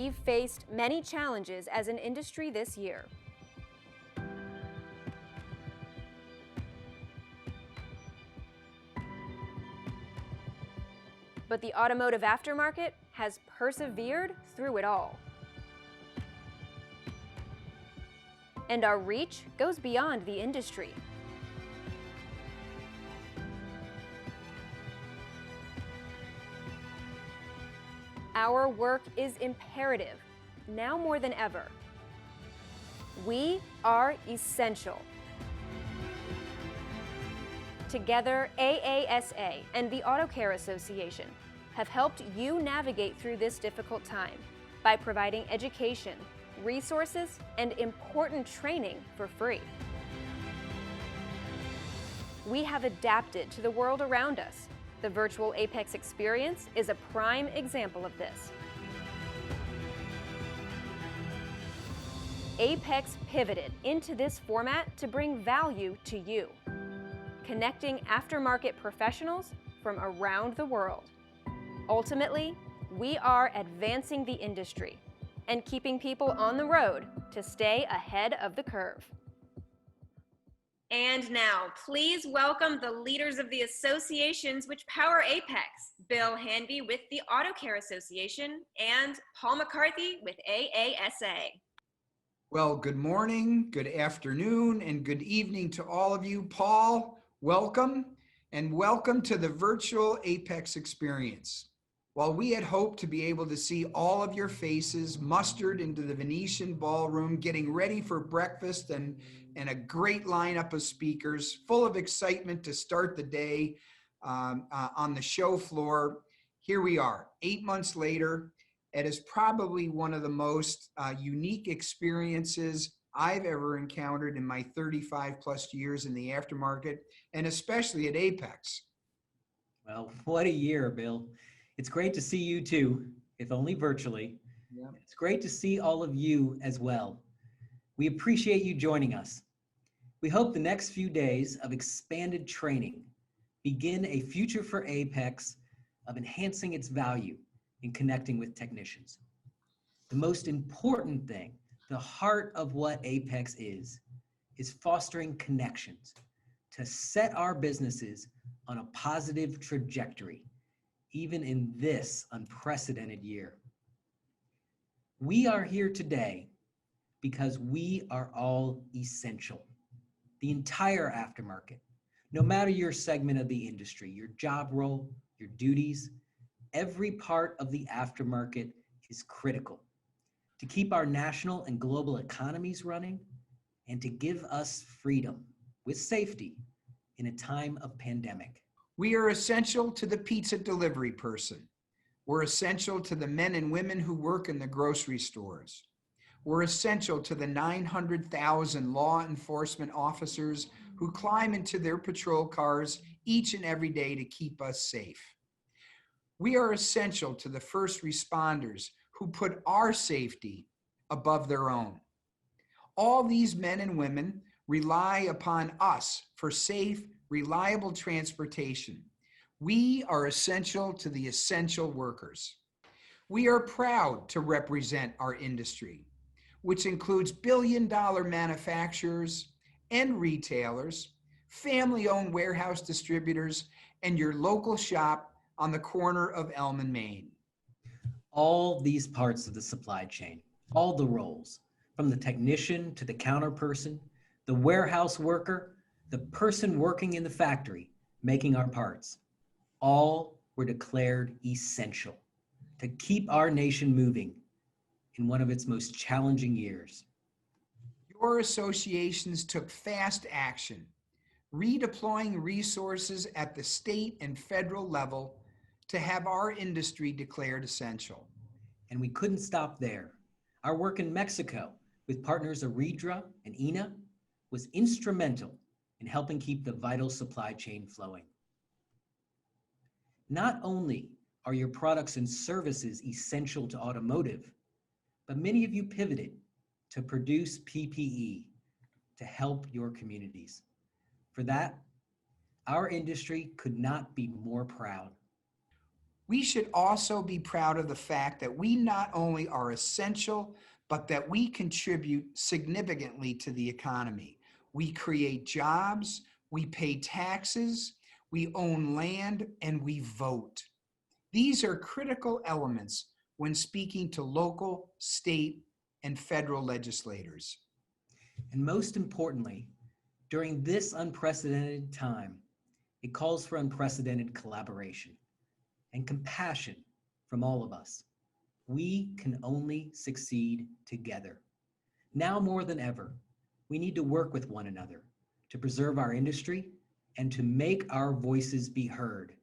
we've faced many challenges as an industry this year. But the automotive aftermarket has persevered through it all. And our reach goes beyond the industry. Our work is imperative, now more than ever. We are essential. Together, AASA and the Auto Care Association have helped you navigate through this difficult time by providing education, resources, and important training for free. We have adapted to the world around us. The virtual AAPEX experience is a prime example of this. AAPEX pivoted into this format to bring value to you, connecting aftermarket professionals from around the world. Ultimately, we are advancing the industry and keeping people on the road to stay ahead of the curve. And now, please welcome the leaders of the associations which power AAPEX, Bill Hanby with the Auto Care Association and Paul McCarthy with AASA. Well, good morning, good afternoon, and good evening to all of you. Paul, welcome, and welcome to the virtual AAPEX experience. While we had hoped to be able to see all of your faces mustered into the Venetian ballroom, getting ready for breakfast and a great lineup of speakers, full of excitement to start the day on the show floor, here we are, 8 months later. It is probably one of the most unique experiences I've ever encountered in my 35 plus years in the aftermarket, and especially at AAPEX. Well, what a year, Bill. It's great to see you too, if only virtually. Yeah. It's great to see all of you as well. We appreciate you joining us. We hope the next few days of expanded training begin a future for AAPEX of enhancing its value in connecting with technicians. The most important thing, the heart of what AAPEX is fostering connections to set our businesses on a positive trajectory, even in this unprecedented year. We are here today because we are all essential. The entire aftermarket, no matter your segment of the industry, your job role, your duties, every part of the aftermarket is critical to keep our national and global economies running and to give us freedom with safety in a time of pandemic. We are essential to the pizza delivery person. We're essential to the men and women who work in the grocery stores. We're essential to the 900,000 law enforcement officers who climb into their patrol cars each and every day to keep us safe. We are essential to the first responders who put our safety above their own. All these men and women rely upon us for safe, reliable transportation. We are essential to the essential workers. We are proud to represent our industry, which includes billion-dollar manufacturers and retailers, family-owned warehouse distributors, and your local shop on the corner of Elm and Main. All these parts of the supply chain, all the roles, from the technician to the counter person, the warehouse worker, the person working in the factory making our parts, all were declared essential to keep our nation moving in one of its most challenging years. Your associations took fast action, redeploying resources at the state and federal level to have our industry declared essential. And we couldn't stop there. Our work in Mexico with partners Aridra and INA was instrumental in helping keep the vital supply chain flowing. Not only are your products and services essential to automotive, but many of you pivoted to produce PPE to help your communities. For that, our industry could not be more proud. We should also be proud of the fact that we not only are essential, but that we contribute significantly to the economy. We create jobs, we pay taxes, we own land, and we vote. These are critical elements when speaking to local, state, and federal legislators. And most importantly, during this unprecedented time, it calls for unprecedented collaboration and compassion from all of us. We can only succeed together. Now more than ever, we need to work with one another to preserve our industry and to make our voices be heard,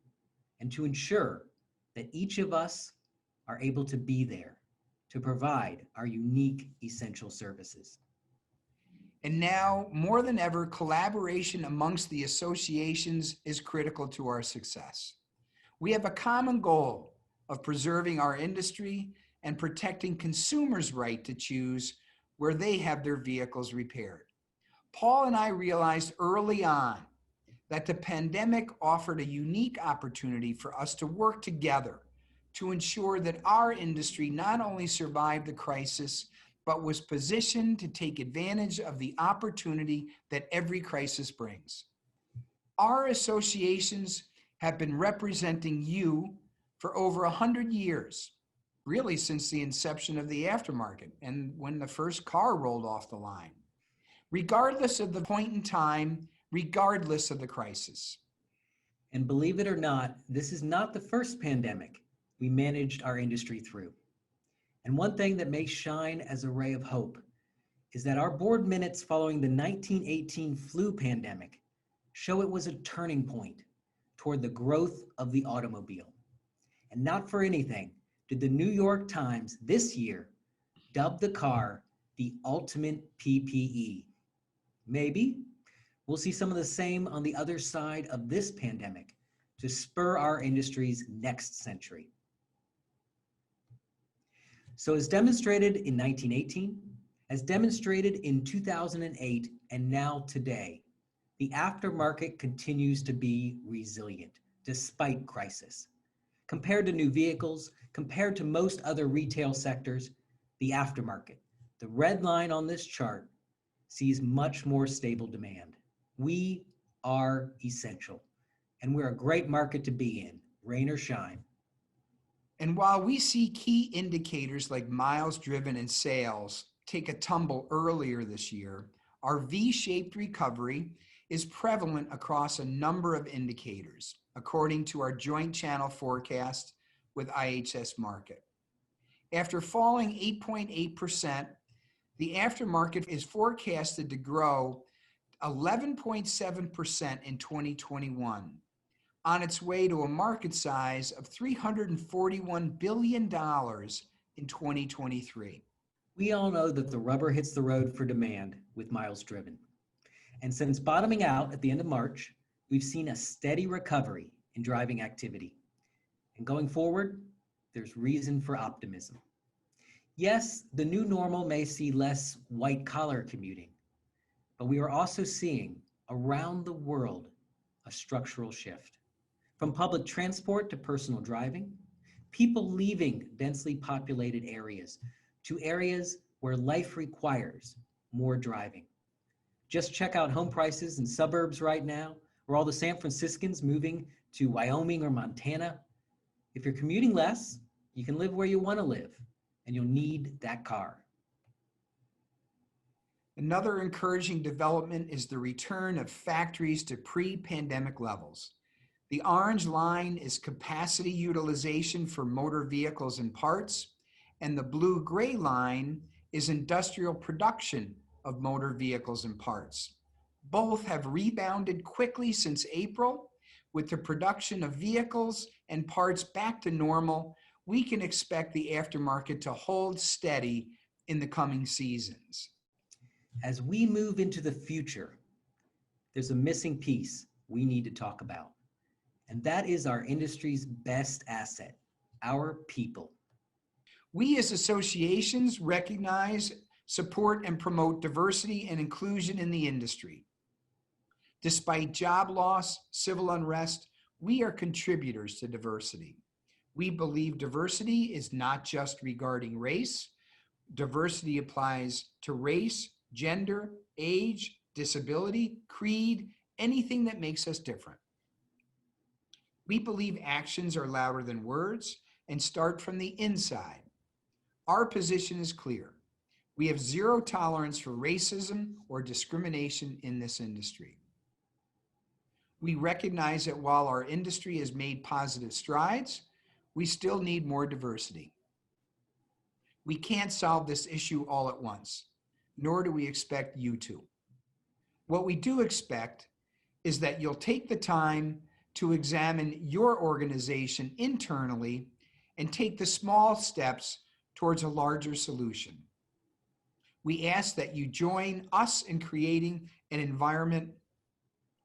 and to ensure that each of us are able to be there to provide our unique essential services. And now, more than ever, collaboration amongst the associations is critical to our success. We have a common goal of preserving our industry and protecting consumers' right to choose where they have their vehicles repaired. Paul and I realized early on that the pandemic offered a unique opportunity for us to work together to ensure that our industry not only survived the crisis, but was positioned to take advantage of the opportunity that every crisis brings. Our associations have been representing you for over 100 years, really since the inception of the aftermarket and when the first car rolled off the line, regardless of the point in time, regardless of the crisis. And believe it or not, this is not the first pandemic we managed our industry through. And one thing that may shine as a ray of hope is that our board minutes following the 1918 flu pandemic show it was a turning point toward the growth of the automobile. And not for anything did the New York Times this year dub the car the ultimate PPE. Maybe we'll see some of the same on the other side of this pandemic to spur our industry's next century. So as demonstrated in 1918, as demonstrated in 2008, and now today, the aftermarket continues to be resilient despite crisis. Compared to new vehicles, compared to most other retail sectors, the aftermarket, the red line on this chart, sees much more stable demand. We are essential, and we're a great market to be in, rain or shine. And while we see key indicators like miles driven and sales take a tumble earlier this year, our V-shaped recovery is prevalent across a number of indicators, according to our joint channel forecast with IHS Markit. After falling 8.8%, the aftermarket is forecasted to grow 11.7% in 2021, on its way to a market size of $341 billion in 2023. We all know that the rubber hits the road for demand with miles driven. And since bottoming out at the end of March, we've seen a steady recovery in driving activity. And going forward, there's reason for optimism. Yes, the new normal may see less white-collar commuting, but we are also seeing around the world a structural shift. From public transport to personal driving, people leaving densely populated areas to areas where life requires more driving. Just check out home prices in suburbs right now, or all the San Franciscans moving to Wyoming or Montana. If you're commuting less, you can live where you want to live, and you'll need that car. Another encouraging development is the return of factories to pre-pandemic levels. The orange line is capacity utilization for motor vehicles and parts, and the blue-gray line is industrial production of motor vehicles and parts. Both have rebounded quickly since April. With the production of vehicles and parts back to normal, we can expect the aftermarket to hold steady in the coming seasons. As we move into the future, there's a missing piece we need to talk about, and that is our industry's best asset, our people. We as associations recognize, support, and promote diversity and inclusion in the industry. Despite job loss, civil unrest, we are contributors to diversity. We believe diversity is not just regarding race. Diversity applies to race, gender, age, disability, creed, anything that makes us different. We believe actions are louder than words and start from the inside. Our position is clear. We have zero tolerance for racism or discrimination in this industry. We recognize that while our industry has made positive strides, we still need more diversity. We can't solve this issue all at once, nor do we expect you to. What we do expect is that you'll take the time to examine your organization internally and take the small steps towards a larger solution. We ask that you join us in creating an environment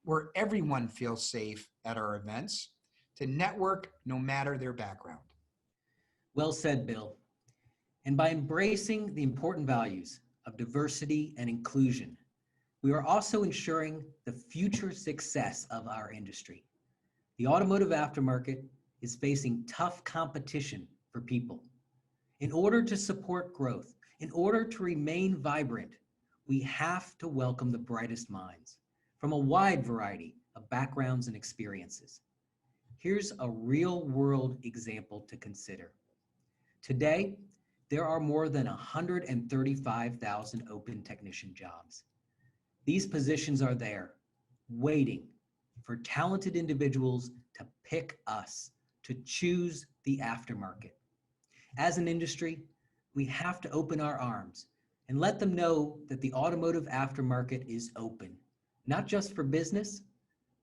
where everyone feels safe at our events to network no matter their background. Well said, Bill. And by embracing the important values of diversity and inclusion, we are also ensuring the future success of our industry. The automotive aftermarket is facing tough competition for people. In order to support growth, in order to remain vibrant, we have to welcome the brightest minds from a wide variety of backgrounds and experiences. Here's a real-world example to consider. Today, there are more than 135,000 open technician jobs. These positions are there, waiting for talented individuals to pick us, to choose the aftermarket. As an industry, we have to open our arms and let them know that the automotive aftermarket is open, not just for business,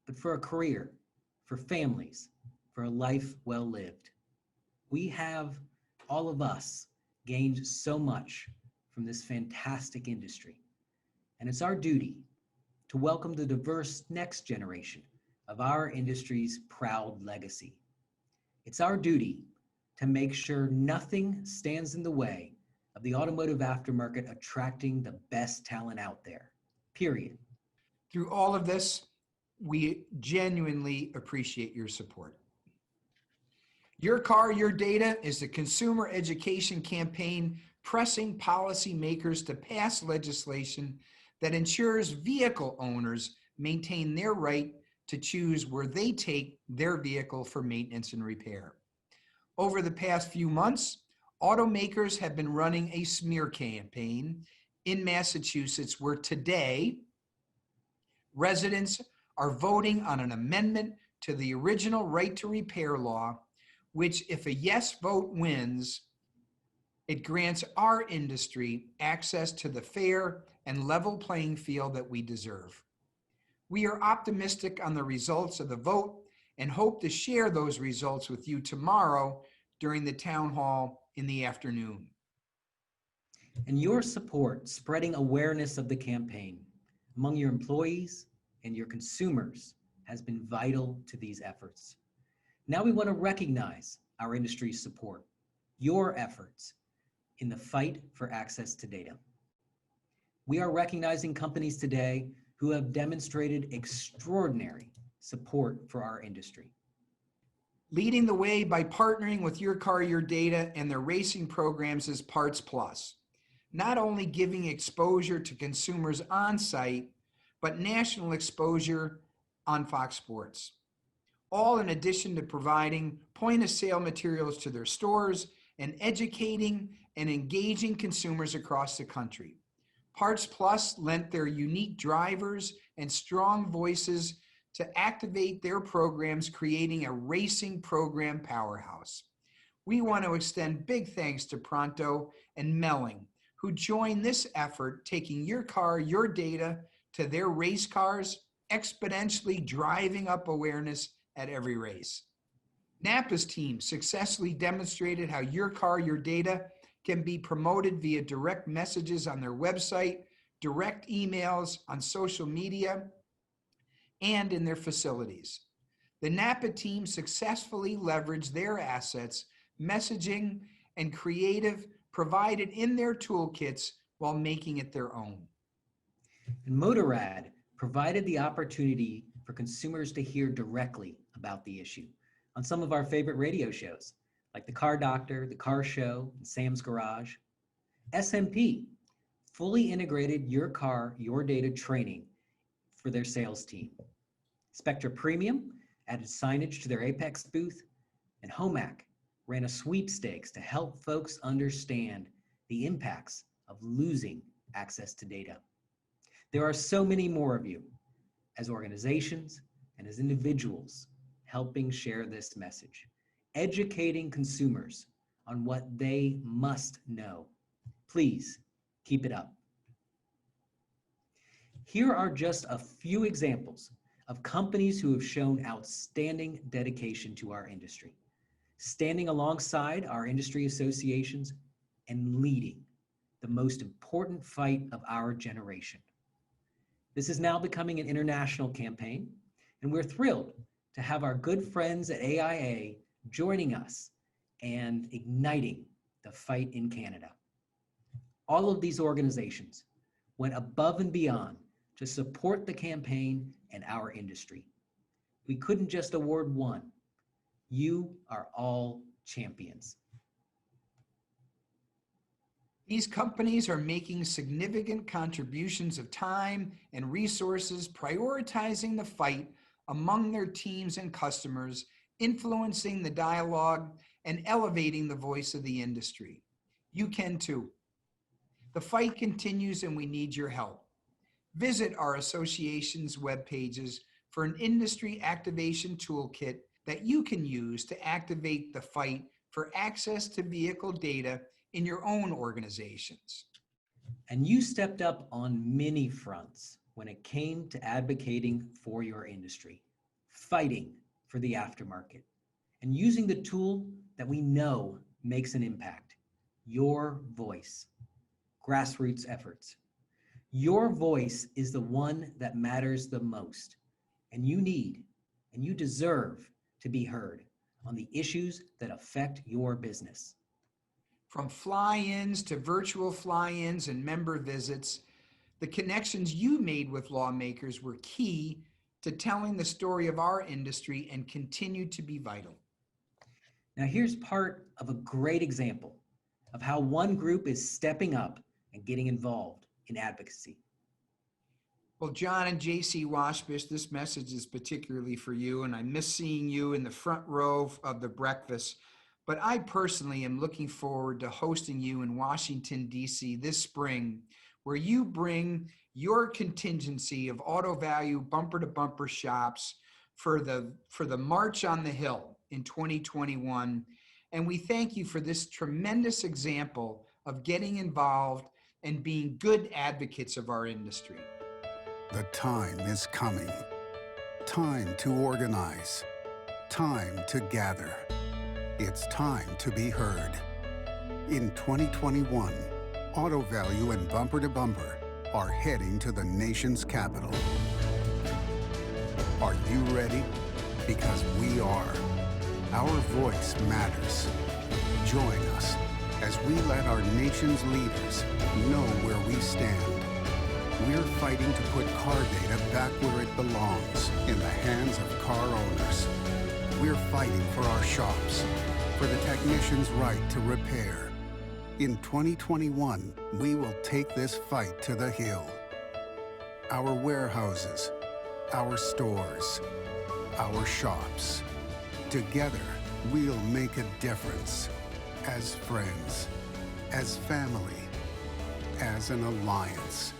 but for a career, for families, for a life well lived. We have, all of us, gained so much from this fantastic industry. And it's our duty to welcome the diverse next generation of our industry's proud legacy. It's our duty to make sure nothing stands in the way of the automotive aftermarket attracting the best talent out there, period. Through all of this, we genuinely appreciate your support. Your Car, Your Data is the consumer education campaign pressing policymakers to pass legislation that ensures vehicle owners maintain their right to choose where they take their vehicle for maintenance and repair. Over the past few months, automakers have been running a smear campaign in Massachusetts where today, residents are voting on an amendment to the original right to repair law, which, if a yes vote wins, it grants our industry access to the fair and level playing field that we deserve. We are optimistic on the results of the vote and hope to share those results with you tomorrow during the town hall in the afternoon. And your support spreading awareness of the campaign among your employees and your consumers has been vital to these efforts. Now we want to recognize our industry's support, your efforts in the fight for access to data. We are recognizing companies today who have demonstrated extraordinary support for our industry. Leading the way by partnering with Your Car, Your Data and their racing programs is Parts Plus, not only giving exposure to consumers on site, but national exposure on Fox Sports. All in addition to providing point-of-sale materials to their stores and educating and engaging consumers across the country. Parts Plus lent their unique drivers and strong voices to activate their programs, creating a racing program powerhouse. We want to extend big thanks to Pronto and Melling, who joined this effort, taking Your Car, Your Data to their race cars, exponentially driving up awareness at every race. Napa's team successfully demonstrated how Your Car, Your Data can be promoted via direct messages on their website, direct emails on social media, and in their facilities. The Napa team successfully leveraged their assets, messaging, and creative provided in their toolkits while making it their own. And Motorrad provided the opportunity for consumers to hear directly about the issue on some of our favorite radio shows, like the Car Doctor, the Car Show, and Sam's Garage. SMP fully integrated your car, your data training for their sales team. Spectra Premium added signage to their AAPEX booth, and Homac ran a sweepstakes to help folks understand the impacts of losing access to data. There are so many more of you as organizations and as individuals helping share this message, educating consumers on what they must know. Please keep it up. Here are just a few examples of companies who have shown outstanding dedication to our industry, standing alongside our industry associations and leading the most important fight of our generation. This is now becoming an international campaign, and we're thrilled to have our good friends at AIA joining us and igniting the fight in Canada. All of these organizations went above and beyond to support the campaign and our industry. We couldn't just award one. You are all champions. These companies are making significant contributions of time and resources, prioritizing the fight among their teams and customers, influencing the dialogue, and elevating the voice of the industry. You can too. The fight continues and we need your help. Visit our association's web pages for an industry activation toolkit that you can use to activate the fight for access to vehicle data in your own organizations. And you stepped up on many fronts when it came to advocating for your industry, fighting for the aftermarket, and using the tool that we know makes an impact, your voice, grassroots efforts. Your voice is the one that matters the most, and you need and you deserve to be heard on the issues that affect your business. From fly-ins to virtual fly-ins and member visits, the connections you made with lawmakers were key to telling the story of our industry and continue to be vital. Now here's part of a great example of how one group is stepping up and getting involved in advocacy. Well, John and JC Washbish, this message is particularly for you, and I miss seeing you in the front row of the breakfast. But I personally am looking forward to hosting you in Washington, D.C. this spring, where you bring your contingency of auto value bumper-to-bumper shops for the March on the Hill in 2021. And we thank you for this tremendous example of getting involved and being good advocates of our industry. The time is coming. Time to organize. Time to gather. It's time to be heard. In 2021, Auto Value and Bumper to Bumper are heading to the nation's capital. Are you ready? Because we are. Our voice matters. Join us as we let our nation's leaders know where we stand. We're fighting to put car data back where it belongs, in the hands of car owners. We're fighting for our shops, for the technician's right to repair. In 2021, we will take this fight to the Hill. Our warehouses, our stores, our shops. Together, we'll make a difference. As friends, as family, as an alliance.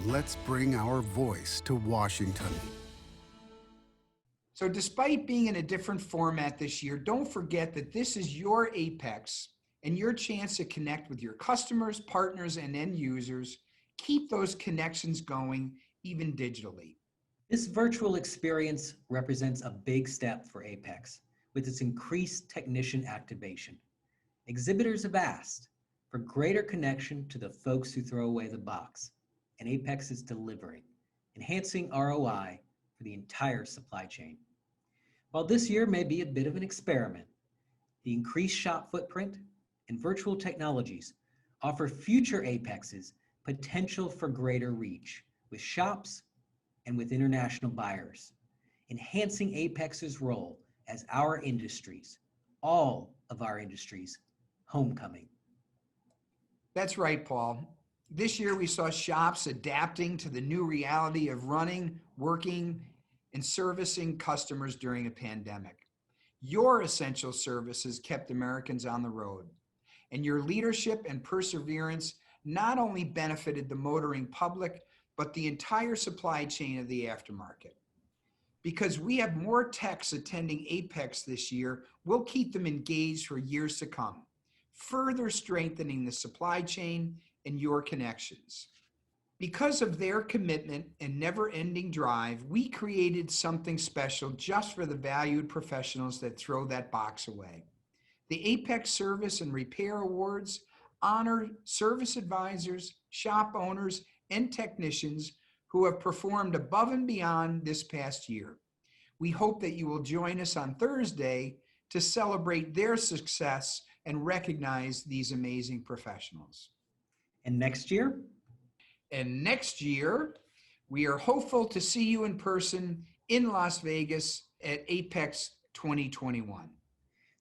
Let's bring our voice to Washington. So despite being in a different format this year, don't forget that this is your AAPEX and your chance to connect with your customers, partners, and end users. Keep those connections going, even digitally. This virtual experience represents a big step for AAPEX with its increased technician activation. Exhibitors have asked for greater connection to the folks who throw away the box, and AAPEX is delivering, enhancing ROI for the entire supply chain. While this year may be a bit of an experiment, the increased shop footprint and virtual technologies offer future AAPEXs potential for greater reach with shops and with international buyers, enhancing AAPEX's role as our industries, all of our industry's homecoming. That's right, Paul. This year we saw shops adapting to the new reality of running, working, and servicing customers during a pandemic. Your essential services kept Americans on the road, and your leadership and perseverance not only benefited the motoring public, but the entire supply chain of the aftermarket. Because we have more techs attending AAPEX this year, we'll keep them engaged for years to come, further strengthening the supply chain and your connections. Because of their commitment and never-ending drive, we created something special just for the valued professionals that throw that box away. The AAPEX Service and Repair Awards honor service advisors, shop owners, and technicians who have performed above and beyond this past year. We hope that you will join us on Thursday to celebrate their success and recognize these amazing professionals. And next year? And next year, we are hopeful to see you in person in Las Vegas at AAPEX 2021.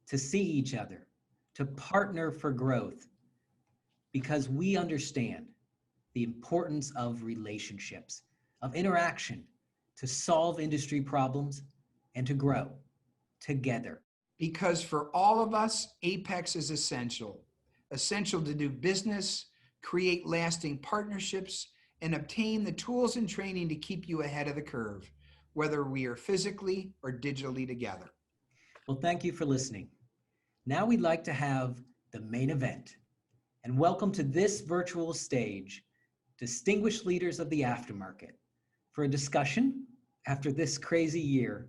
To see each other, to partner for growth, because we understand the importance of relationships, of interaction, to solve industry problems and to grow together. Because for all of us, AAPEX is essential to do business, create lasting partnerships, and obtain the tools and training to keep you ahead of the curve, whether we are physically or digitally together. Well, thank you for listening. Now we'd like to have the main event, and welcome to this virtual stage distinguished leaders of the aftermarket for a discussion after this crazy year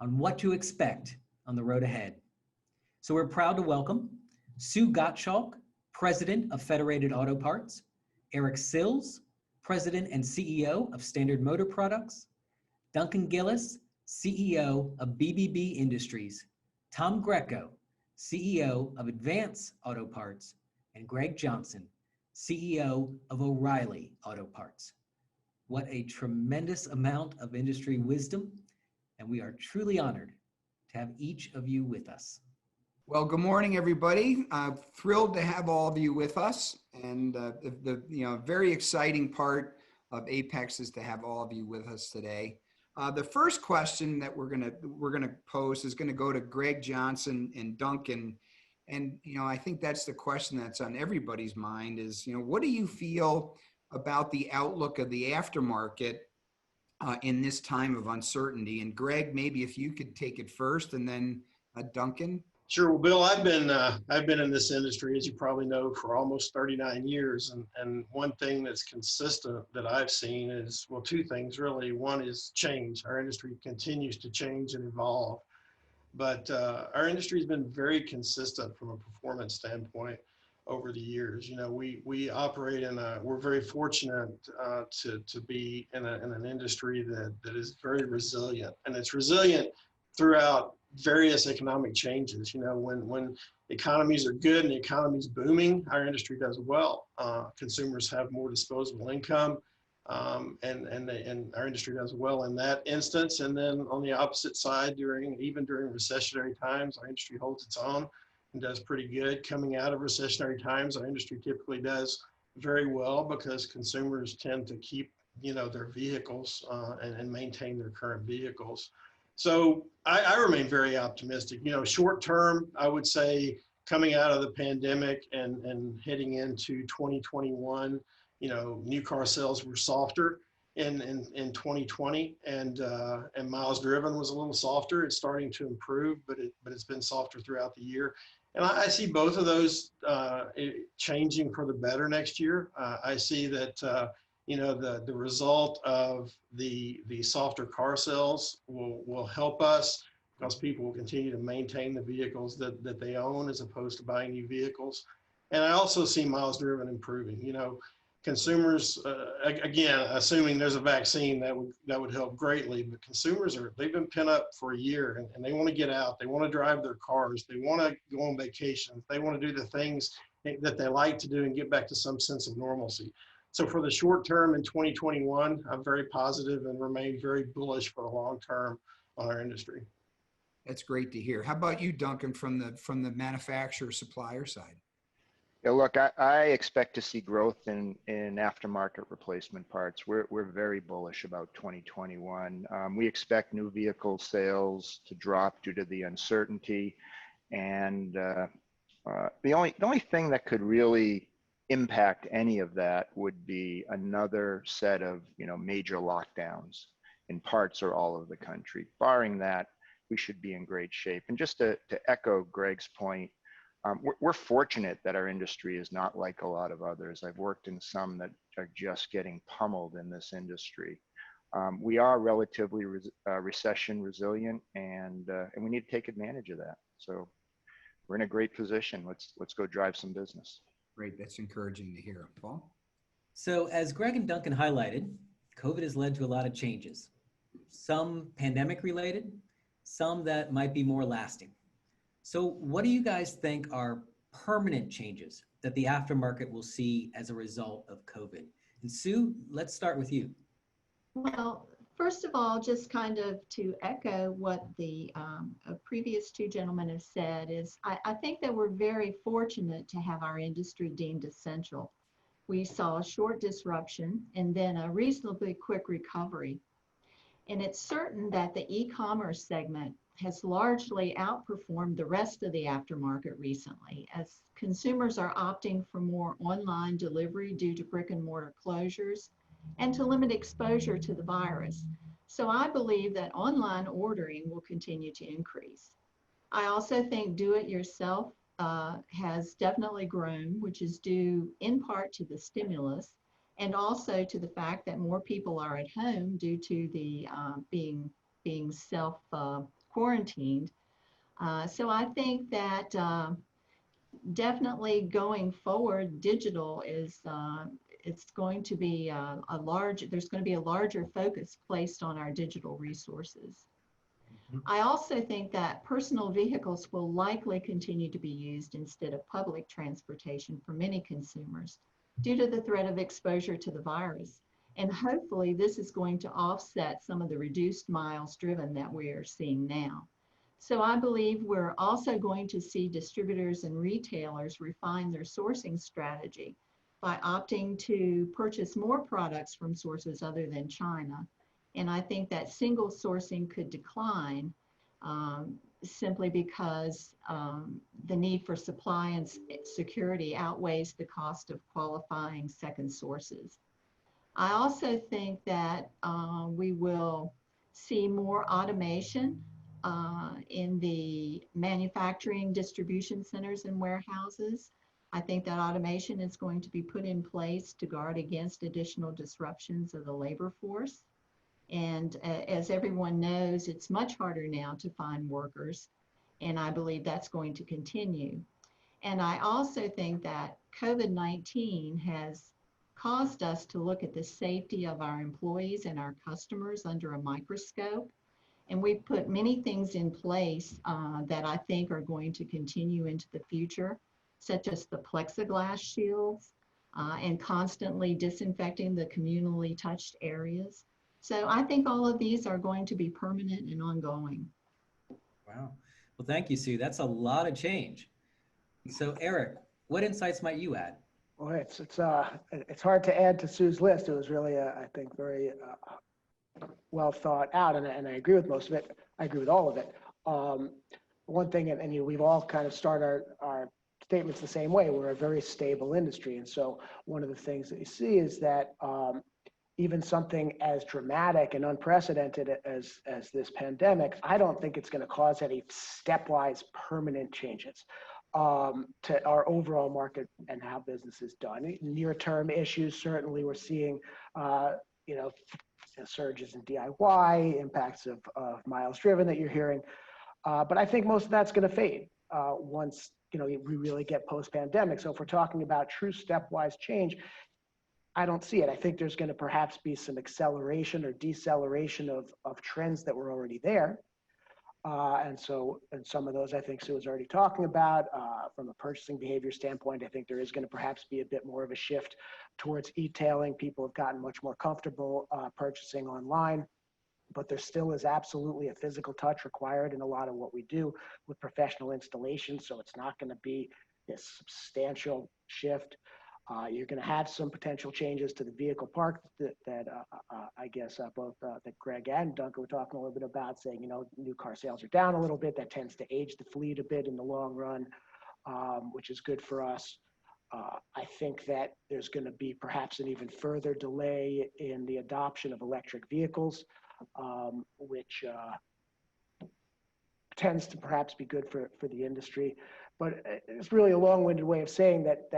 on what to expect on the road ahead. So we're proud to welcome Sue Gottschalk, President of Federated Auto Parts, Eric Sills, President and CEO of Standard Motor Products, Duncan Gillis, CEO of BBB Industries, Tom Greco, CEO of Advance Auto Parts, and Greg Johnson, CEO of O'Reilly Auto Parts. What a tremendous amount of industry wisdom, and we are truly honored to have each of you with us. Well, good morning, everybody. Thrilled to have all of you with us, and the very exciting part of AAPEX is to have all of you with us today. The first question that we're gonna pose is gonna go to Greg Johnson and Duncan, and I think that's the question that's on everybody's mind is what do you feel about the outlook of the aftermarket in this time of uncertainty? And Greg, maybe if you could take it first, and then Duncan. Sure. Well, Bill, I've been in this industry, as you probably know, for almost 39 years. And one thing that's consistent that I've seen is, well, two things really. One is change. Our industry continues to change and evolve. But our industry has been very consistent from a performance standpoint over the years. We operate we're very fortunate to be in an industry that is very resilient, and it's resilient throughout various economic changes. When economies are good and the economy's booming, our industry does well. Consumers have more disposable income, and our industry does well in that instance. And then on the opposite side, even during recessionary times, our industry holds its own and does pretty good. Coming out of recessionary times, our industry typically does very well because consumers tend to keep their vehicles and maintain their current vehicles. So I remain very optimistic. Short term, I would say coming out of the pandemic and heading into 2021, new car sales were softer in 2020, and miles driven was a little softer. It's starting to improve, but it's been softer throughout the year. And I see both of those changing for the better next year. I see that the result of the softer car sales will help us because people will continue to maintain the vehicles that they own as opposed to buying new vehicles. And I also see miles driven improving. Consumers, again, assuming there's a vaccine, that would help greatly, but consumers they've been pent up for a year and they want to get out. They want to drive their cars. They want to go on vacation. They want to do the things that they like to do and get back to some sense of normalcy. So for the short term in 2021, I'm very positive and remain very bullish for the long term on our industry. That's great to hear. How about you, Duncan, from the manufacturer supplier side? Yeah, look, I expect to see growth in aftermarket replacement parts. We're very bullish about 2021. We expect new vehicle sales to drop due to the uncertainty, and the only thing that could really impact any of that would be another set of major lockdowns in parts or all of the country. Barring that, we should be in great shape. And just to echo Greg's point, we're fortunate that our industry is not like a lot of others. I've worked in some that are just getting pummeled in this industry. We are relatively recession resilient, and we need to take advantage of that. So we're in a great position. Let's go drive some business. Great, that's encouraging to hear. Paul? So as Greg and Duncan highlighted, COVID has led to a lot of changes. Some pandemic related, some that might be more lasting. So what do you guys think are permanent changes that the aftermarket will see as a result of COVID? And Sue, let's start with you. Well, first of all, just kind of to echo what the previous two gentlemen have said is I think that we're very fortunate to have our industry deemed essential. We saw a short disruption and then a reasonably quick recovery. And it's certain that the e-commerce segment has largely outperformed the rest of the aftermarket recently, as consumers are opting for more online delivery due to brick and mortar closures and to limit exposure to the virus. So I believe that online ordering will continue to increase. I also think do-it-yourself has definitely grown, which is due in part to the stimulus and also to the fact that more people are at home due to the being self-quarantined. So I think that definitely going forward, digital is it's going to be there's going to be a larger focus placed on our digital resources. I also think that personal vehicles will likely continue to be used instead of public transportation for many consumers due to the threat of exposure to the virus. And hopefully this is going to offset some of the reduced miles driven that we are seeing now. So I believe we're also going to see distributors and retailers refine their sourcing strategy by opting to purchase more products from sources other than China. And I think that single sourcing could decline simply because the need for supply and security outweighs the cost of qualifying second sources. I also think that we will see more automation in the manufacturing distribution centers and warehouses. I think that automation is going to be put in place to guard against additional disruptions of the labor force. And as everyone knows, it's much harder now to find workers, and I believe that's going to continue. And I also think that COVID-19 has caused us to look at the safety of our employees and our customers under a microscope. And we've put many things in place that I think are going to continue into the future, such as the plexiglass shields and constantly disinfecting the communally touched areas. So I think all of these are going to be permanent and ongoing. Wow. Well, thank you, Sue. That's a lot of change. So Eric, what insights might you add? Well, it's hard to add to Sue's list. It was really, I think, very well thought out, and I agree with most of it. I agree with all of it. One thing, and we've all kind of started our statements the same way. We're a very stable industry, and so one of the things that you see is that even something as dramatic and unprecedented as this pandemic, I don't think it's going to cause any stepwise permanent changes to our overall market and how business is done. Near-term issues, certainly we're seeing, surges in DIY, impacts of miles driven that you're hearing. But I think most of that's going to fade once we really get post-pandemic. So if we're talking about true stepwise change, I don't see it. I think there's going to perhaps be some acceleration or deceleration of trends that were already there. And some of those I think Sue was already talking about. From a purchasing behavior standpoint, I think there is going to perhaps be a bit more of a shift towards e-tailing. People have gotten much more comfortable purchasing online. but there still is absolutely a physical touch required in a lot of what we do with professional installation. So it's not going to be this substantial shift. You're going to have some potential changes to the vehicle park that I guess both that Greg and Duncan were talking a little bit about, saying, you know, new car sales are down a little bit. That tends to age the fleet a bit in the long run, which is good for us. I think that there's going to be perhaps an even further delay in the adoption of electric vehicles, which tends to perhaps be good for the industry. But it's really a long-winded way of saying that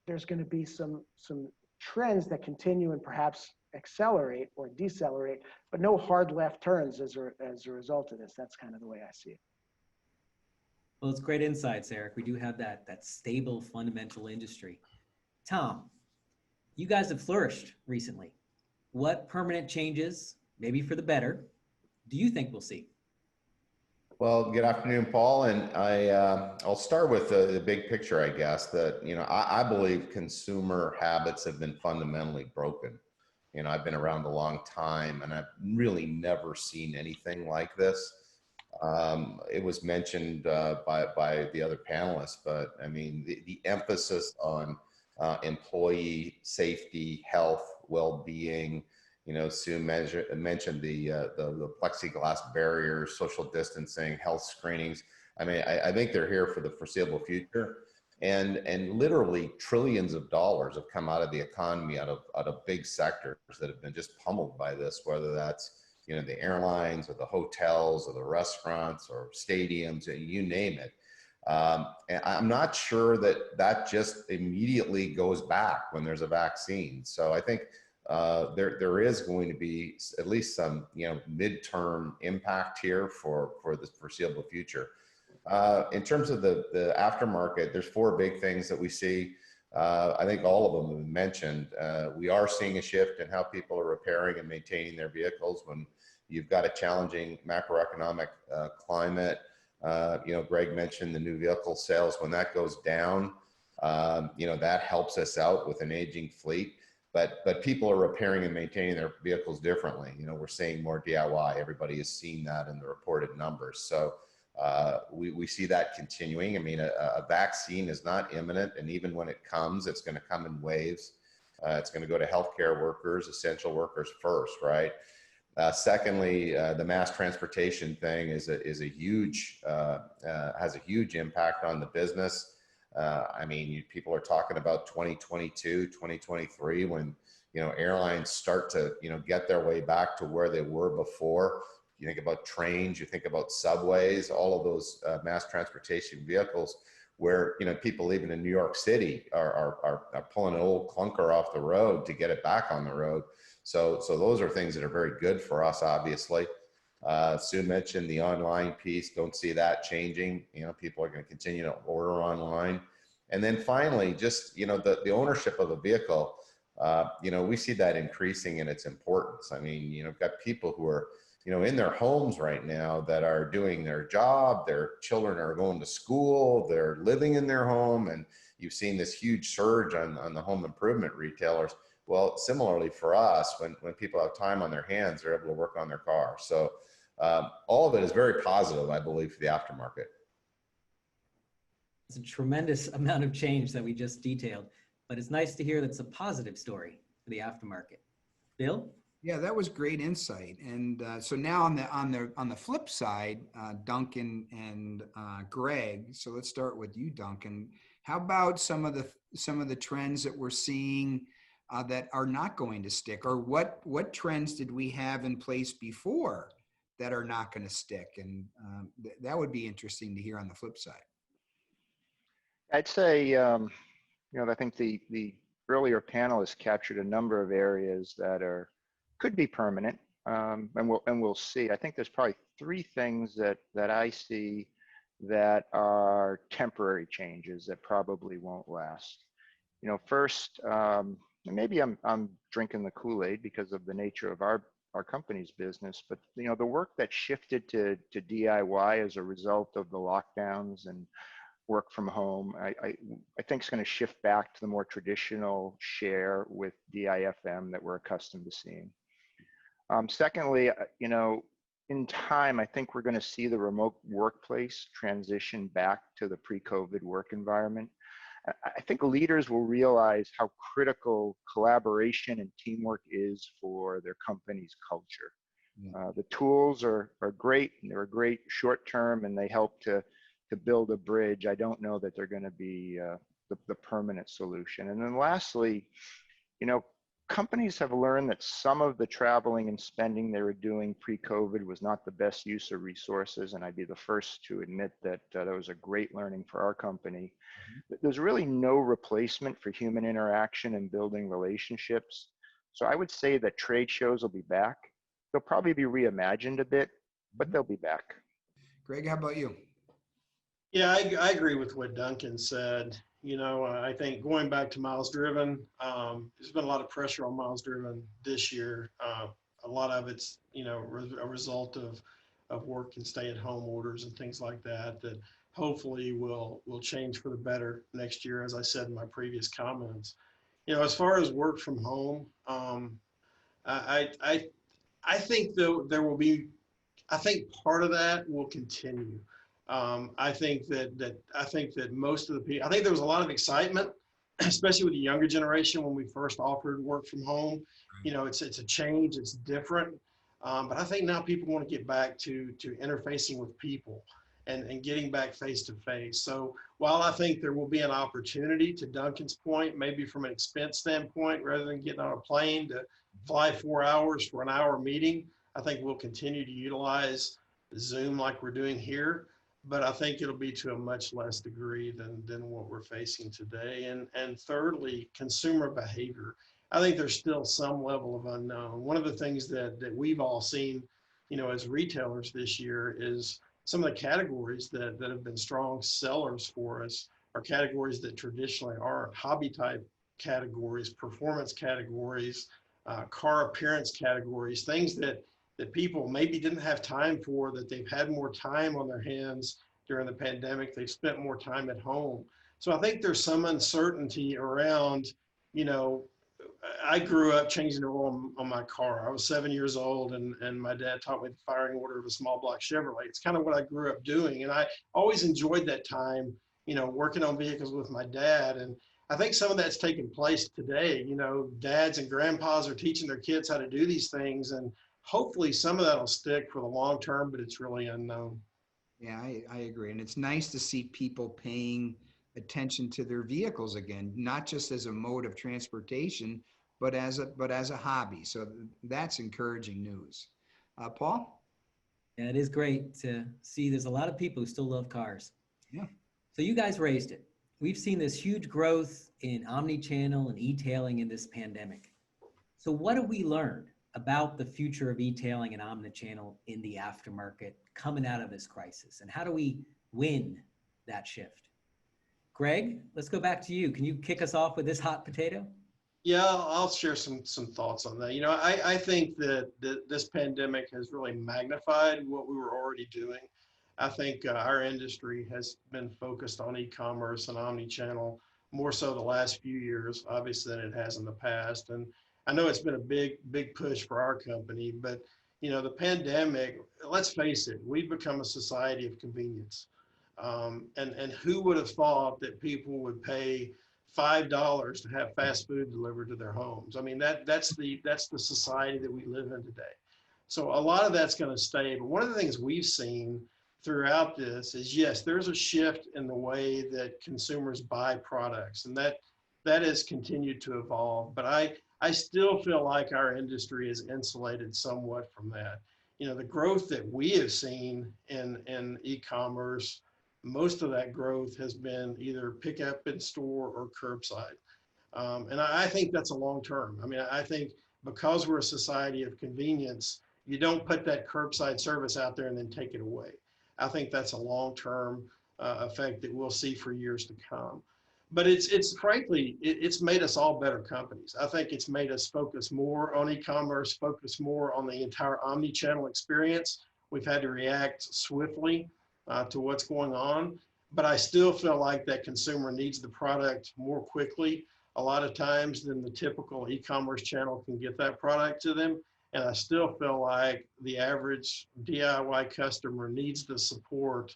there's going to be some trends that continue and perhaps accelerate or decelerate, but no hard left turns as a result of this. That's kind of the way I see it. Well, it's great insights, Eric. We do have that stable fundamental industry. Tom, you guys have flourished recently. What permanent changes, maybe for the better, do you think we'll see? Well, good afternoon, Paul. And I'll start with the big picture, I guess, that, you know, I believe consumer habits have been fundamentally broken. You know, I've been around a long time and I've really never seen anything like this. It was mentioned by the other panelists, but I mean, the emphasis on employee safety, health, well-being. You know, Sue mentioned the plexiglass barriers, social distancing, health screenings. I mean, I think they're here for the foreseeable future, and literally trillions of dollars have come out of the economy, out of big sectors that have been just pummeled by this, whether that's, you know, the airlines or the hotels or the restaurants or stadiums, you name it. And I'm not sure that just immediately goes back when there's a vaccine. So I think there is going to be at least some, you know, midterm impact here for the foreseeable future. In terms of the aftermarket, there's four big things that we see. I think all of them have been mentioned. We are seeing a shift in how people are repairing and maintaining their vehicles when you've got a challenging macroeconomic climate. You know, Greg mentioned the new vehicle sales. When that goes down, you know, that helps us out with an aging fleet. But people are repairing and maintaining their vehicles differently. You know, we're seeing more DIY. Everybody has seen that in the reported numbers. So we see that continuing. I mean, a vaccine is not imminent, and even when it comes, it's going to come in waves. It's going to go to healthcare workers, essential workers first, right? Secondly, the mass transportation thing is a huge has a huge impact on the business. I mean, people are talking about 2022, 2023, when, you know, airlines start to, you know, get their way back to where they were before. You think about trains, you think about subways, all of those mass transportation vehicles where, you know, people even in New York City are pulling an old clunker off the road to get it back on the road. So those are things that are very good for us, obviously. Sue mentioned the online piece. Don't see that changing. You know, people are going to continue to order online. And then finally, just, you know, the ownership of a vehicle, you know, we see that increasing in its importance. I mean, you know, got people who are, you know, in their homes right now that are doing their job, their children are going to school, they're living in their home, and you've seen this huge surge on the home improvement retailers. Well, similarly for us, when people have time on their hands, they're able to work on their car. So all of it is very positive, I believe, for the aftermarket. It's a tremendous amount of change that we just detailed, but it's nice to hear that's a positive story for the aftermarket. Bill? Yeah, that was great insight. And so now on the flip side, Duncan and Greg. So let's start with you, Duncan. How about some of the trends that we're seeing that are not going to stick, or what trends did we have in place before that are not going to stick? And that would be interesting to hear on the flip side. I'd say, you know, I think the earlier panelists captured a number of areas that could be permanent, and we'll see. I think there's probably three things that I see that are temporary changes that probably won't last. You know, first, maybe I'm drinking the Kool-Aid because of the nature of our company's business, but, you know, the work that shifted to DIY as a result of the lockdowns and work from home, I think is going to shift back to the more traditional share with DIFM that we're accustomed to seeing. Secondly, in time, I think we're going to see the remote workplace transition back to the pre-COVID work environment. I think leaders will realize how critical collaboration and teamwork is for their company's culture. The tools are great, and they're a great short term, and they help to build a bridge. I don't know that they're going to be the permanent solution. And then lastly, companies have learned that some of the traveling and spending they were doing pre-COVID was not the best use of resources, and I'd be the first to admit that that was a great learning for our company. There's really no replacement for human interaction and building relationships. So I would say that trade shows will be back. They'll probably be reimagined a bit, but they'll be back. Greg, how about you? Yeah, I agree with what Duncan said. I think going back to miles driven, there's been a lot of pressure on miles driven this year. A lot of it's, a result of work and stay-at-home orders and things like that hopefully will change for the better next year, as I said in my previous comments. As far as work from home, I think there will be, I think part of that will continue. I think that most of the people, I think there was a lot of excitement, especially with the younger generation when we first offered work from home. It's a change, it's different. But I think now people want to get back to interfacing with people and getting back face to face. So while I think there will be an opportunity, to Duncan's point, maybe from an expense standpoint, rather than getting on a plane to fly 4 hours for an hour meeting, I think we'll continue to utilize Zoom like we're doing here. But I think it'll be to a much less degree than what we're facing today. And thirdly, consumer behavior. I think there's still some level of unknown. One of the things that we've all seen, as retailers this year is some of the categories that have been strong sellers for us are categories that traditionally aren't hobby type categories, performance categories, car appearance categories, things that people maybe didn't have time for, that they've had more time on their hands during the pandemic. They've spent more time at home. So I think there's some uncertainty around, I grew up changing the oil on my car. I was 7 years old and my dad taught me the firing order of a small block Chevrolet. It's kind of what I grew up doing. And I always enjoyed that time, working on vehicles with my dad. And I think some of that's taken place today. Dads and grandpas are teaching their kids how to do these things, and hopefully some of that will stick for the long term, but it's really unknown. Yeah, I agree. And it's nice to see people paying attention to their vehicles again, not just as a mode of transportation, but as a hobby. So that's encouraging news. Paul? Yeah, it is great to see there's a lot of people who still love cars. Yeah. So you guys raised it. We've seen this huge growth in omni-channel and e-tailing in this pandemic. So what have we learned about the future of e-tailing and omni-channel in the aftermarket coming out of this crisis? And how do we win that shift? Greg, let's go back to you. Can you kick us off with this hot potato? Yeah, I'll share some thoughts on that. I think that this pandemic has really magnified what we were already doing. I think our industry has been focused on e-commerce and omni-channel more so the last few years, obviously, than it has in the past. And I know it's been a big push for our company, but the pandemic, let's face it, we've become a society of convenience. And who would have thought that people would pay $5 to have fast food delivered to their homes? I mean, that's the society that we live in today. So a lot of that's going to stay. But one of the things we've seen throughout this is, yes, there's a shift in the way that consumers buy products, and that has continued to evolve. But I still feel like our industry is insulated somewhat from that. The growth that we have seen in e-commerce, most of that growth has been either pick up in store or curbside. And I think that's a long term. I mean, I think because we're a society of convenience, you don't put that curbside service out there and then take it away. I think that's a long-term effect that we'll see for years to come. But it's frankly, it's made us all better companies. I think it's made us focus more on e-commerce, focus more on the entire omni-channel experience. We've had to react swiftly to what's going on, but I still feel like that consumer needs the product more quickly a lot of times than the typical e-commerce channel can get that product to them. And I still feel like the average DIY customer needs the support,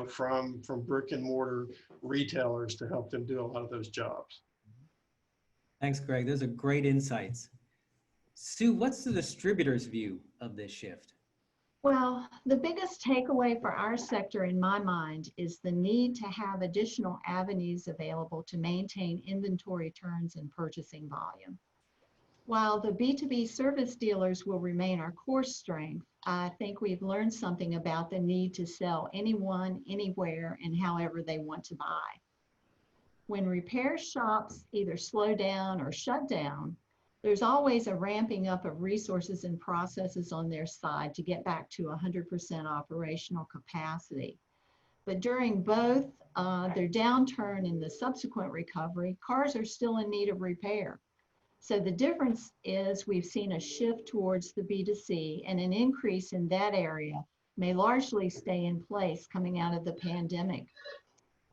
from brick and mortar retailers to help them do a lot of those jobs. Thanks, Greg. Those are great insights. Sue, what's the distributor's view of this shift? Well, the biggest takeaway for our sector in my mind is the need to have additional avenues available to maintain inventory turns and purchasing volume. While the B2B service dealers will remain our core strength, I think we've learned something about the need to sell anyone, anywhere, and however they want to buy. When repair shops either slow down or shut down, there's always a ramping up of resources and processes on their side to get back to 100% operational capacity. But during both their downturn and the subsequent recovery, cars are still in need of repair. So the difference is we've seen a shift towards the B2C, and an increase in that area may largely stay in place coming out of the pandemic,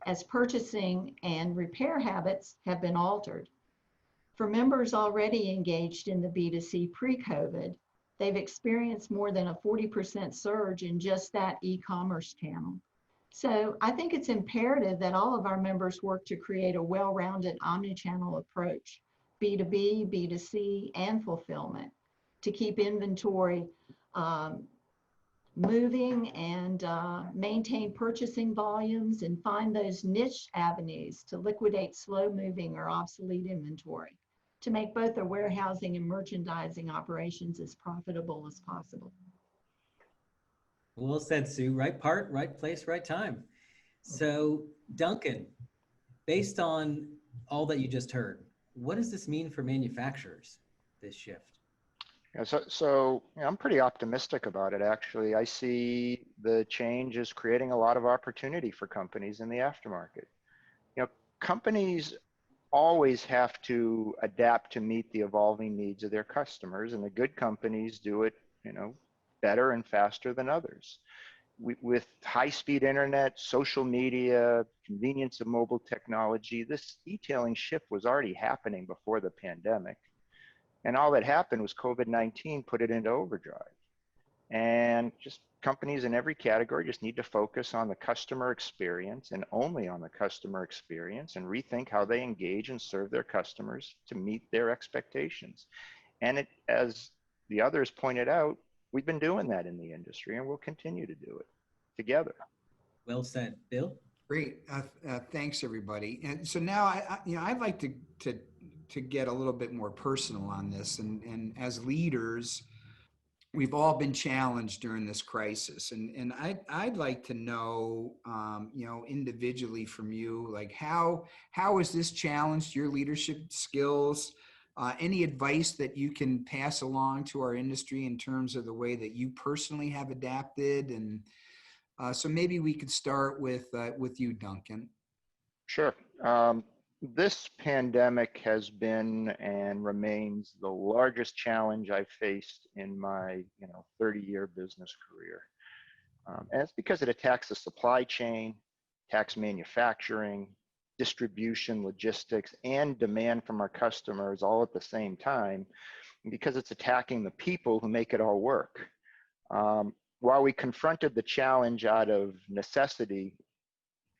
as purchasing and repair habits have been altered. For members already engaged in the B2C pre-COVID, they've experienced more than a 40% surge in just that e-commerce channel. So I think it's imperative that all of our members work to create a well-rounded omni-channel approach, B2B, B2C, and fulfillment, to keep inventory moving and maintain purchasing volumes and find those niche avenues to liquidate slow-moving or obsolete inventory, to make both their warehousing and merchandising operations as profitable as possible. Well said, Sue. Right part, right place, right time. So, Duncan, based on all that you just heard, what does this mean for manufacturers, this shift? Yeah, so I'm pretty optimistic about it, actually. I see the change as creating a lot of opportunity for companies in the aftermarket. Companies always have to adapt to meet the evolving needs of their customers, and the good companies do it, better and faster than others. With high-speed internet, social media, convenience of mobile technology, this detailing shift was already happening before the pandemic. And all that happened was COVID-19 put it into overdrive. And just companies in every category just need to focus on the customer experience and only on the customer experience, and rethink how they engage and serve their customers to meet their expectations. And as the others pointed out, we've been doing that in the industry, and we'll continue to do it together. Well said. Bill? Great. Thanks, everybody. And so now I'd like to get a little bit more personal on this. And as leaders, we've all been challenged during this crisis. And I'd like to know, individually from you, like how has this challenged your leadership skills? Any advice that you can pass along to our industry in terms of the way that you personally have adapted? And so maybe we could start with you, Duncan. Sure. This pandemic has been and remains the largest challenge I've faced in my 30-year business career. And it's because it attacks the supply chain, attacks manufacturing, distribution, logistics, and demand from our customers all at the same time, because it's attacking the people who make it all work. While we confronted the challenge out of necessity,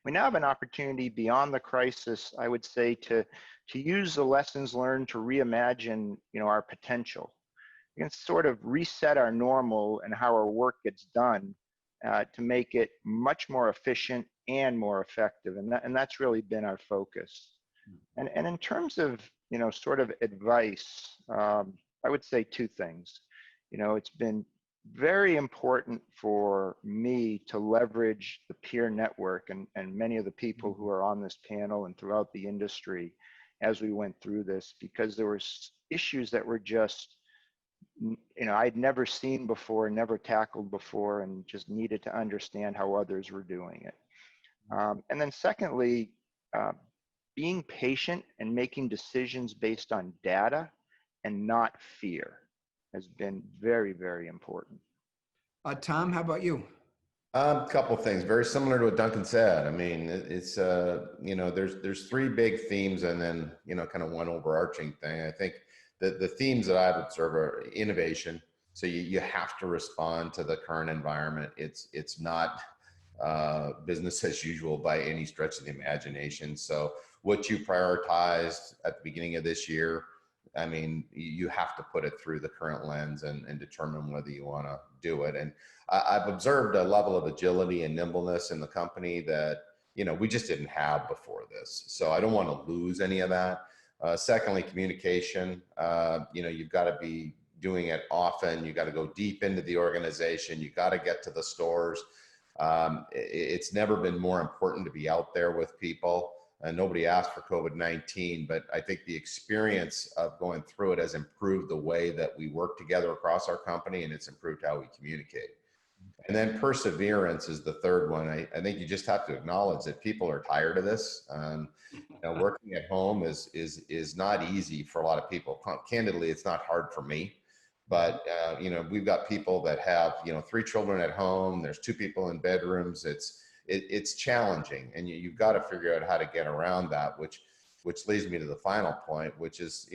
we now have an opportunity beyond the crisis, I would say, to use the lessons learned to reimagine our potential. We can sort of reset our normal and how our work gets done to make it much more efficient and more effective. And that's really been our focus. And in terms of, sort of advice, I would say two things. It's been very important for me to leverage the peer network and many of the people who are on this panel and throughout the industry as we went through this, because there were issues that were just, I'd never seen before, never tackled before, and just needed to understand how others were doing it. And then secondly, being patient and making decisions based on data and not fear has been very, very important. Tom, how about you? A couple of things, very similar to what Duncan said. I mean, it's there's three big themes and then kind of one overarching thing. I think the themes that I've observed are innovation. So you have to respond to the current environment. It's not business as usual by any stretch of the imagination. So what you prioritized at the beginning of this year, I mean, you have to put it through the current lens and determine whether you want to do it. And I've observed a level of agility and nimbleness in the company that, we just didn't have before this. So I don't want to lose any of that. Secondly, communication. You've got to be doing it often. You got to go deep into the organization. You got to get to the stores. It's never been more important to be out there with people. And nobody asked for COVID-19, but I think the experience of going through it has improved the way that we work together across our company, and it's improved how we communicate. And then perseverance is the third one. I think you just have to acknowledge that people are tired of this. Working at home is not easy for a lot of people. Candidly, it's not hard for me. But, we've got people that have, 3 children at home. There's 2 people in bedrooms. It's challenging, and you've got to figure out how to get around that, which leads me to the final point, which is,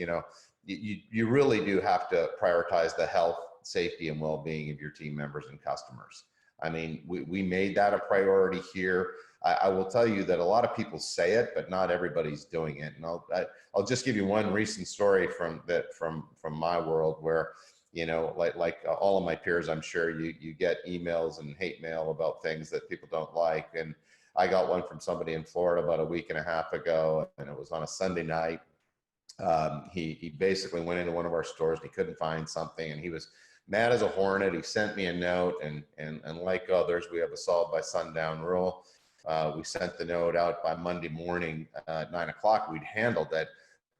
you really do have to prioritize the health, safety, and well-being of your team members and customers. I mean, we made that a priority here. I will tell you that a lot of people say it, but not everybody's doing it. And I'll just give you one recent story from my world where, like all of my peers, I'm sure you get emails and hate mail about things that people don't like. And I got one from somebody in Florida about a week and a half ago, and it was on a Sunday night. He basically went into one of our stores and he couldn't find something, and he was mad as a hornet. He sent me a note, and like others, we have a solve by sundown rule. We sent the note out by Monday morning at 9 o'clock. We'd handled it,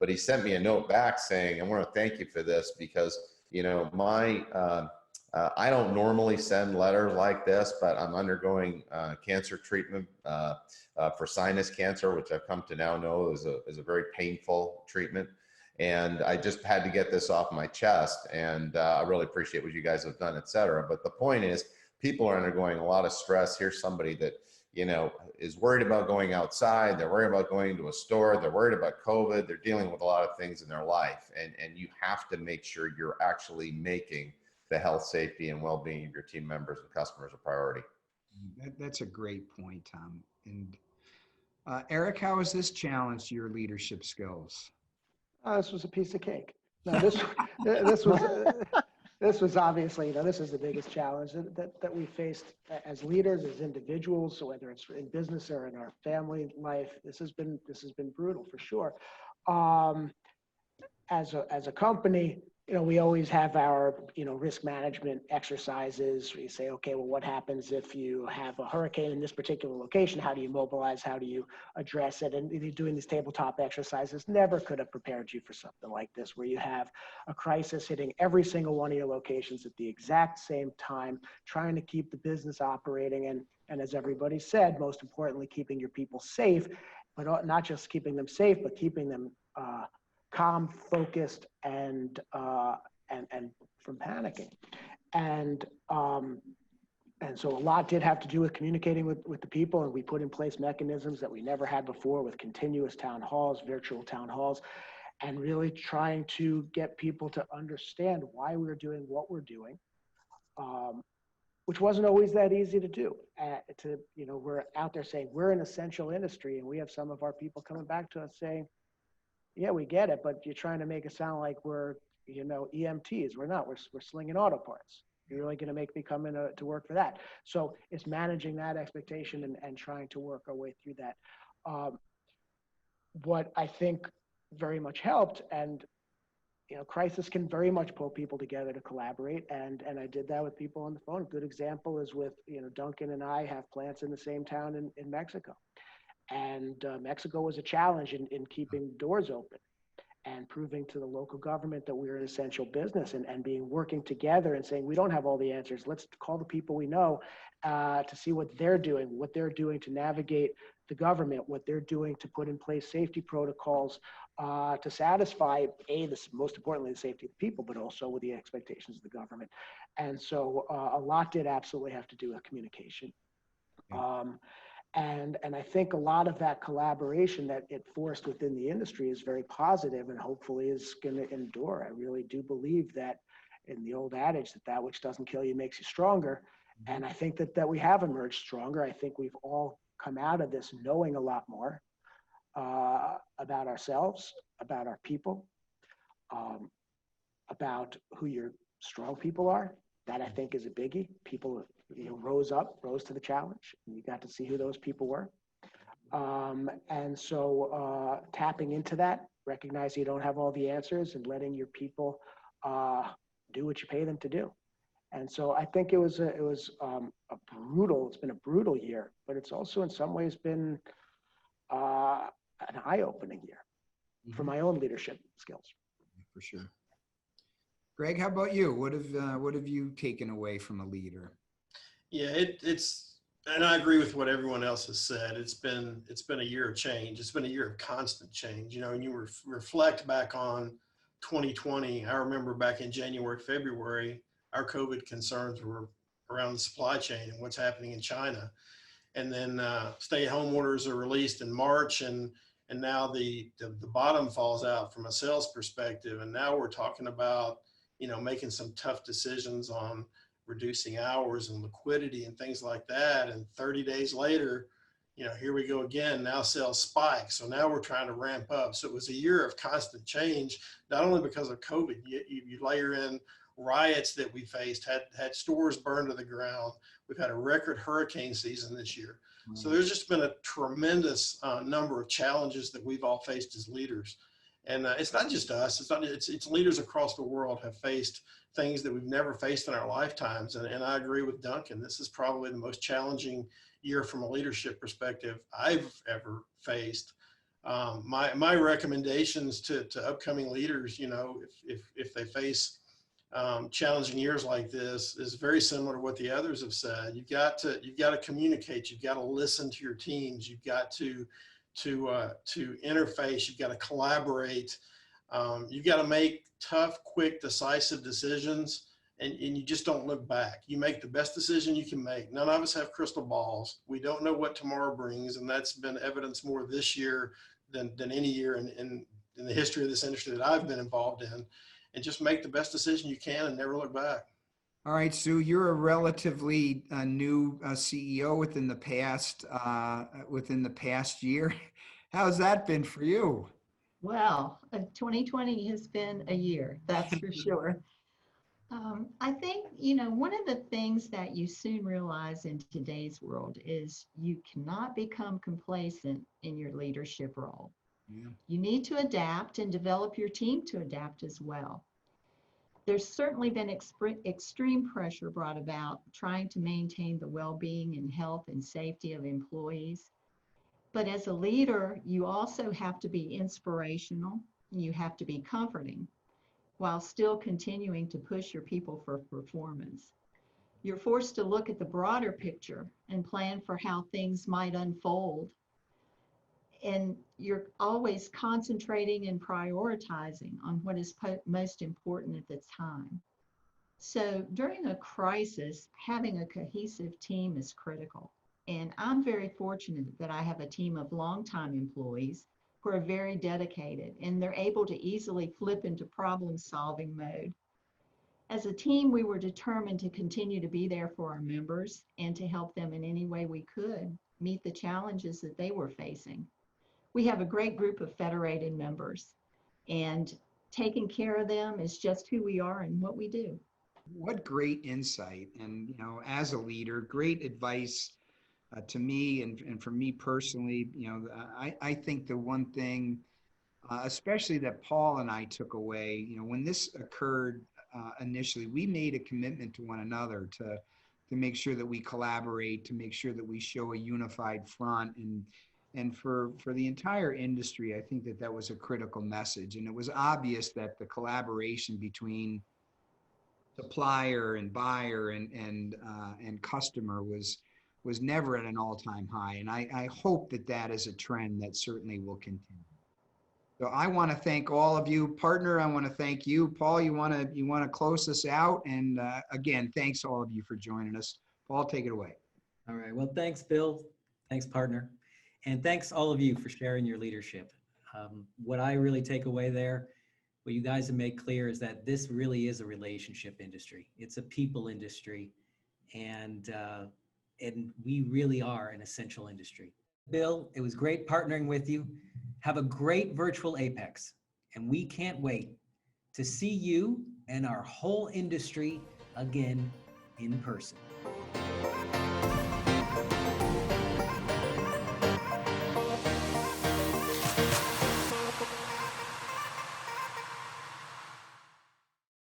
but he sent me a note back saying, I want to thank you for this because, I don't normally send letters like this, but I'm undergoing cancer treatment for sinus cancer, which I've come to now know is a very painful treatment. And I just had to get this off my chest, and I really appreciate what you guys have done, et cetera. But the point is, people are undergoing a lot of stress. Here's somebody that, is worried about going outside. They're worried about going to a store. They're worried about COVID. They're dealing with a lot of things in their life. And you have to make sure you're actually making the health, safety, and well-being of your team members and customers a priority. That's a great point, Tom. And Eric, how has this challenged your leadership skills? This was a piece of cake. No, this was obviously, this is the biggest challenge that we faced as leaders, as individuals. So whether it's in business or in our family life, this has been brutal for sure. As a company, we always have our, risk management exercises. We say, okay, well, what happens if you have a hurricane in this particular location? How do you mobilize? How do you address it? And doing these tabletop exercises never could have prepared you for something like this, where you have a crisis hitting every single one of your locations at the exact same time, trying to keep the business operating. And as everybody said, most importantly, keeping your people safe, but not just keeping them safe, but keeping them calm, focused, and from panicking. And so a lot did have to do with communicating with the people, and we put in place mechanisms that we never had before with continuous town halls, virtual town halls, and really trying to get people to understand why we're doing what we're doing, which wasn't always that easy to do. We're out there saying we're an essential industry, and we have some of our people coming back to us saying, yeah, we get it, but you're trying to make it sound like we're, EMTs. We're not. We're slinging auto parts. You're really going to make me come in to work for that. So it's managing that expectation and trying to work our way through that. What I think very much helped, and crisis can very much pull people together to collaborate, and I did that with people on the phone. A good example is with Duncan and I have plants in the same town in Mexico. And Mexico was a challenge in keeping doors open and proving to the local government that we're an essential business, and working together and saying, we don't have all the answers. Let's call the people we know to see what they're doing to navigate the government, what they're doing to put in place safety protocols to satisfy, most importantly, the safety of the people, but also with the expectations of the government. And so a lot did absolutely have to do with communication. And I think a lot of that collaboration that it forced within the industry is very positive and hopefully is going to endure. I really do believe that in the old adage that that which doesn't kill you makes you stronger. And I think that we have emerged stronger. I think we've all come out of this knowing a lot more about ourselves, about our people, about who your strong people are. That I think is a biggie. People, rose to the challenge, and you got to see who those people were. And so tapping into that, recognizing you don't have all the answers, and letting your people do what you pay them to do. And so I think it's been a brutal year, but it's also in some ways been an eye-opening year for my own leadership skills. For sure. Greg, how about you? What have you taken away from a leader? Yeah, it's, and I agree with what everyone else has said. It's been a year of change. It's been a year of constant change. And you reflect back on 2020. I remember back in January, February, our COVID concerns were around the supply chain and what's happening in China. And then stay-at-home orders are released in March, and now the bottom falls out from a sales perspective. And now we're talking about, making some tough decisions on reducing hours and liquidity and things like that. And 30 days later, here we go again. Now sales spike. So now we're trying to ramp up. So it was a year of constant change, not only because of COVID. You layer in riots that we faced, had stores burned to the ground. We've had a record hurricane season this year. So there's just been a tremendous number of challenges that we've all faced as leaders. And it's not just us, it's leaders across the world have faced things that we've never faced in our lifetimes. And I agree with Duncan. This is probably the most challenging year from a leadership perspective I've ever faced. My recommendations to upcoming leaders, if they face challenging years like this, is very similar to what the others have said. You've got to communicate. You've got to listen to your teams. You've got to interface. You've got to collaborate. You've got to make tough, quick, decisive decisions, and you just don't look back. You make the best decision you can make. None of us have crystal balls. We don't know what tomorrow brings, and that's been evidenced more this year than any year in the history of this industry that I've been involved in. And just make the best decision you can and never look back. All right, Sue, you're a relatively new CEO within the past year. How's that been for you? Well, 2020 has been a year, that's for sure. I think, one of the things that you soon realize in today's world is you cannot become complacent in your leadership role. Yeah. You need to adapt and develop your team to adapt as well. There's certainly been extreme pressure brought about trying to maintain the well-being and health and safety of employees. But as a leader, you also have to be inspirational, you have to be comforting, while still continuing to push your people for performance. You're forced to look at the broader picture and plan for how things might unfold. And you're always concentrating and prioritizing on what is most important at the time. So during a crisis, having a cohesive team is critical. And I'm very fortunate that I have a team of longtime employees who are very dedicated, and they're able to easily flip into problem-solving mode. As a team, we were determined to continue to be there for our members and to help them in any way we could meet the challenges that they were facing. We have a great group of federated members, and taking care of them is just who we are and what we do. What great insight. And, as a leader, great advice to me and for me personally. I think the one thing, especially that Paul and I took away, when this occurred initially, we made a commitment to one another to make sure that we collaborate, to make sure that we show a unified front. And for the entire industry, I think that was a critical message. And it was obvious that the collaboration between supplier and buyer and customer was never at an all-time high. And I hope that is a trend that certainly will continue. So I want to thank all of you. Partner, I want to thank you. Paul, you want to close this out? And again, thanks all of you for joining us. Paul, take it away. All right. Well, thanks, Bill. Thanks, partner. And thanks all of you for sharing your leadership. What I really take away there, what you guys have made clear is that this really is a relationship industry. It's a people industry, and we really are an essential industry. Bill, it was great partnering with you. Have a great virtual AAPEX, and we can't wait to see you and our whole industry again in person.